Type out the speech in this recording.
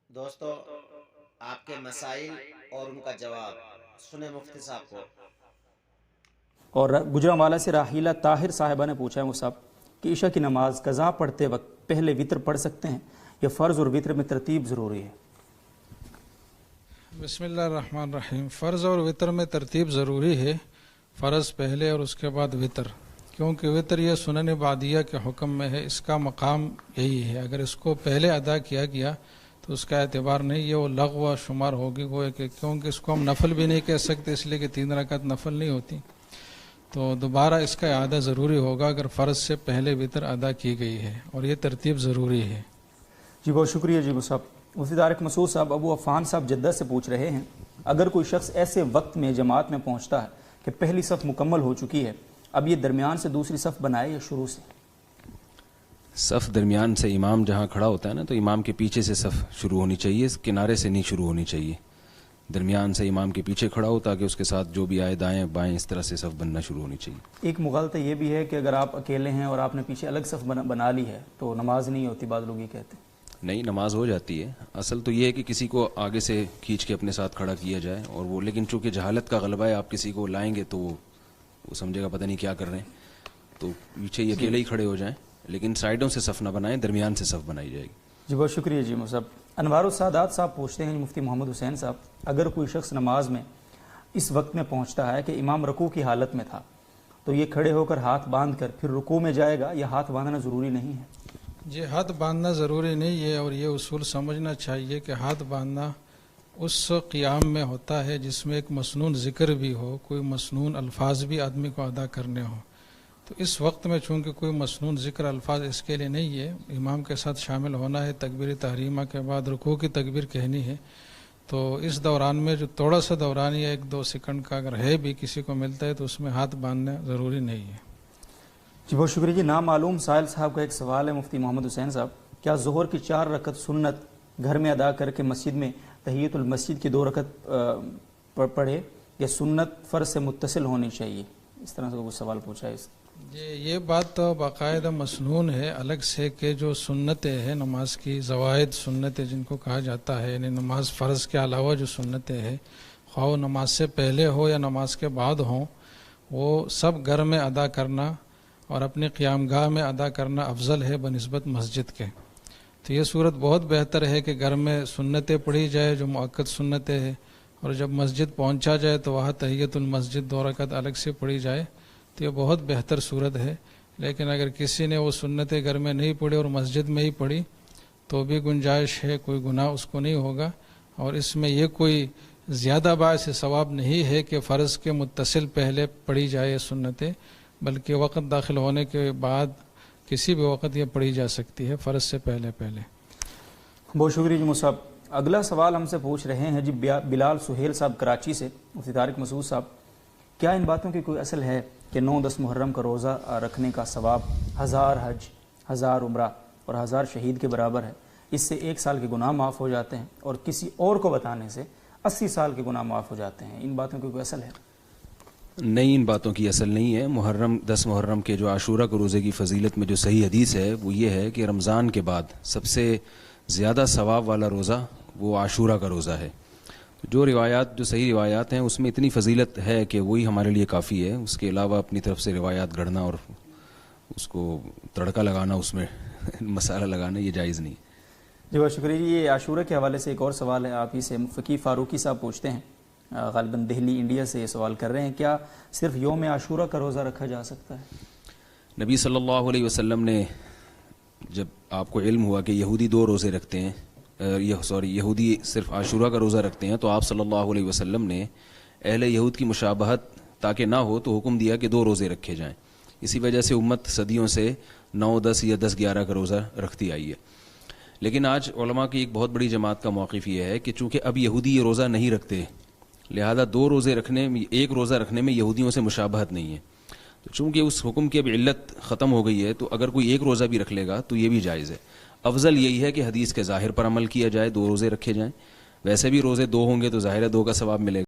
دوستو، آپ کے مسائل اور ان کا جواب سنیں مفتی صاحب کو۔ اور گجرانوالہ سے راحیلہ طاہر صاحبہ نے پوچھا ہے مصعب کہ عشاء کی نماز قضا پڑھتے وقت پہلے وطر پڑھ سکتے ہیں یا فرض اور وطر میں ترتیب ضروری ہے؟ بسم اللہ الرحمن الرحیم۔ فرض اور وطر میں ترتیب ضروری ہے، فرض پہلے اور اس کے بعد وطر، کیونکہ وطر یہ سنن بعدیہ کے حکم میں ہے، اس کا مقام یہی ہے۔ اگر اس کو پہلے ادا کیا گیا تو اس کا اعتبار نہیں، یہ وہ لغو شمار ہوگی، وہ کیونکہ اس کو ہم نفل بھی نہیں کہہ سکتے، اس لیے کہ 3 رکعت نفل نہیں ہوتی، تو دوبارہ اس کا اعادہ ضروری ہوگا اگر فرض سے پہلے وطر ادا کی گئی ہے، اور یہ ترتیب ضروری ہے۔ جی بہت شکریہ جی مصعب۔ مفتی طارق مسعود صاحب ابو عفان صاحب جدہ سے پوچھ رہے ہیں، اگر کوئی شخص ایسے وقت میں جماعت میں پہنچتا ہے کہ پہلی صف مکمل ہو چکی ہے، اب یہ درمیان سے دوسری صف بنائے یا شروع سے؟ صف درمیان سے امام جہاں کھڑا ہوتا ہے نا، تو امام کے پیچھے سے صف شروع ہونی چاہیے، کنارے سے نہیں شروع ہونی چاہیے۔ درمیان سے امام کے پیچھے کھڑا ہو تاکہ اس کے ساتھ جو بھی آئے دائیں بائیں اس طرح سے صف بننا شروع ہونی چاہیے۔ ایک مغالطہ یہ بھی ہے کہ اگر آپ اکیلے ہیں اور آپ نے پیچھے الگ صف بنا لی ہے تو نماز نہیں ہوتی، بعض لوگ یہ کہتے ہیں۔ نہیں، نماز ہو جاتی ہے۔ اصل تو یہ ہے کہ کسی کو آگے سے کھینچ کے اپنے ساتھ کھڑا کیا جائے، اور وہ لیکن چونکہ جہالت کا غلبہ ہے، آپ کسی کو لائیں گے تو وہ سمجھے گا پتہ نہیں کیا کر رہے ہیں، تو پیچھے یہ اکیلے ہی کھڑے ہو جائیں، لیکن سائیڈوں سے صف نہ بنائیں، درمیان سے صف بنائی جائے گی۔ جی بہت شکریہ جی مصعب۔ انوار السادات صاحب پوچھتے ہیں مفتی محمد حسین صاحب، اگر کوئی شخص نماز میں اس وقت میں پہنچتا ہے کہ امام رکوع کی حالت میں تھا، تو یہ کھڑے ہو کر ہاتھ باندھ کر پھر رکوع میں جائے گا یا ہاتھ باندھنا ضروری نہیں ہے؟ جی، ہاتھ باندھنا ضروری نہیں ہے، اور یہ اصول سمجھنا چاہیے کہ ہاتھ باندھنا اس قیام میں ہوتا ہے جس میں ایک مسنون ذکر بھی ہو، کوئی مسنون الفاظ بھی آدمی کو ادا کرنے ہوں، تو اس وقت میں چونکہ کوئی مسنون ذکر الفاظ اس کے لیے نہیں ہے، امام کے ساتھ شامل ہونا ہے، تکبیر تحریمہ کے بعد رکوع کی تکبیر کہنی ہے، تو اس دوران میں جو تھوڑا سا دوران یا 1-2 سیکنڈ کا اگر ہے بھی کسی کو ملتا ہے تو اس میں ہاتھ باندھنا ضروری نہیں ہے۔ جی بہت شکریہ جی۔ نامعلوم سائل صاحب کا ایک سوال ہے مفتی محمد حسین صاحب، کیا ظہر کی 4 رکعت سنت گھر میں ادا کر کے مسجد میں تحیۃ المسجد کی 2 رکعت پڑھے یا سنت فرض سے متصل ہونی چاہیے؟ اس طرح سے وہ سوال پوچھا ہے۔ جی، یہ بات تو باقاعدہ مسنون ہے الگ سے کہ جو سنتیں ہیں نماز کی، زوائد سنتیں جن کو کہا جاتا ہے، یعنی نماز فرض کے علاوہ جو سنتیں ہیں، خواہ نماز سے پہلے ہو یا نماز کے بعد ہوں، وہ سب گھر میں ادا کرنا اور اپنے قیام گاہ میں ادا کرنا افضل ہے بنسبت مسجد کے۔ تو یہ صورت بہت بہتر ہے کہ گھر میں سنتیں پڑھی جائے جو مؤکد سنتیں ہیں، اور جب مسجد پہنچا جائے تو وہاں تحیۃ المسجد 2 رکعت الگ سے پڑھی جائے، تو یہ بہت بہتر صورت ہے۔ لیکن اگر کسی نے وہ سنتیں گھر میں نہیں پڑھی اور مسجد میں ہی پڑھی تو بھی گنجائش ہے، کوئی گناہ اس کو نہیں ہوگا، اور اس میں یہ کوئی زیادہ باعث ثواب نہیں ہے کہ فرض کے متصل پہلے پڑھی جائے سنتیں، بلکہ وقت داخل ہونے کے بعد کسی بھی وقت یہ پڑھی جا سکتی ہے، فرض سے پہلے پہلے۔ بہت شکریہ جی مصعب۔ اگلا سوال ہم سے پوچھ رہے ہیں جی بلال سہیل صاحب کراچی سے، مفتی طارق مسعود صاحب، کیا ان باتوں کی کوئی اصل ہے کہ 9-10 محرم کا روزہ رکھنے کا ثواب 1000 حج، 1000 عمرہ اور 1000 شہید کے برابر ہے، اس سے 1 سال کے گناہ معاف ہو جاتے ہیں، اور کسی اور کو بتانے سے 80 سال کے گناہ معاف ہو جاتے ہیں؟ ان باتوں کی کوئی اصل ہے؟ نہیں، ان باتوں کی اصل نہیں ہے۔ 10 محرم کے جو عاشورہ کے روزے کی فضیلت میں جو صحیح حدیث ہے وہ یہ ہے کہ رمضان کے بعد سب سے زیادہ ثواب والا روزہ وہ عاشورہ کا روزہ ہے۔ جو صحیح روایات ہیں اس میں اتنی فضیلت ہے کہ وہی ہمارے لیے کافی ہے، اس کے علاوہ اپنی طرف سے روایات گھڑنا اور اس کو تڑکا لگانا، اس میں مسالہ لگانا، یہ جائز نہیں۔ جی بہت شکریہ جی۔ یہ عاشورہ کے حوالے سے ایک اور سوال ہے آپ ہی سے، فقی فاروقی صاحب پوچھتے ہیں، غالباً دہلی انڈیا سے یہ سوال کر رہے ہیں، کیا صرف یوم عاشورہ کا روزہ رکھا جا سکتا ہے؟ نبی صلی اللہ علیہ وسلم نے، جب آپ کو علم ہوا کہ یہودی 2 روزے رکھتے ہیں، یہودی صرف عاشورہ کا روزہ رکھتے ہیں، تو آپ صلی اللہ علیہ وسلم نے اہل یہود کی مشابہت تاکہ نہ ہو تو حکم دیا کہ 2 روزے رکھے جائیں۔ اسی وجہ سے امت صدیوں سے 9، 10 یا 10، 11 کا روزہ رکھتی آئی ہے۔ لیکن آج علماء کی ایک بہت بڑی جماعت کا موقف یہ ہے کہ چونکہ اب یہودی یہ روزہ نہیں رکھتے، لہذا 2 روزے رکھنے میں، 1 روزہ رکھنے میں یہودیوں سے مشابہت نہیں ہے، تو چونکہ اس حکم کی اب علت ختم ہو گئی ہے تو اگر کوئی 1 روزہ بھی رکھ لے گا تو یہ بھی جائز ہے۔ افضل یہی ہے کہ حدیث کے ظاہر پر عمل کیا جائے، 2 روزے رکھے جائیں، ویسے بھی روزے 2 ہوں گے تو ظاہر ہے 2 کا ثواب ملے گا۔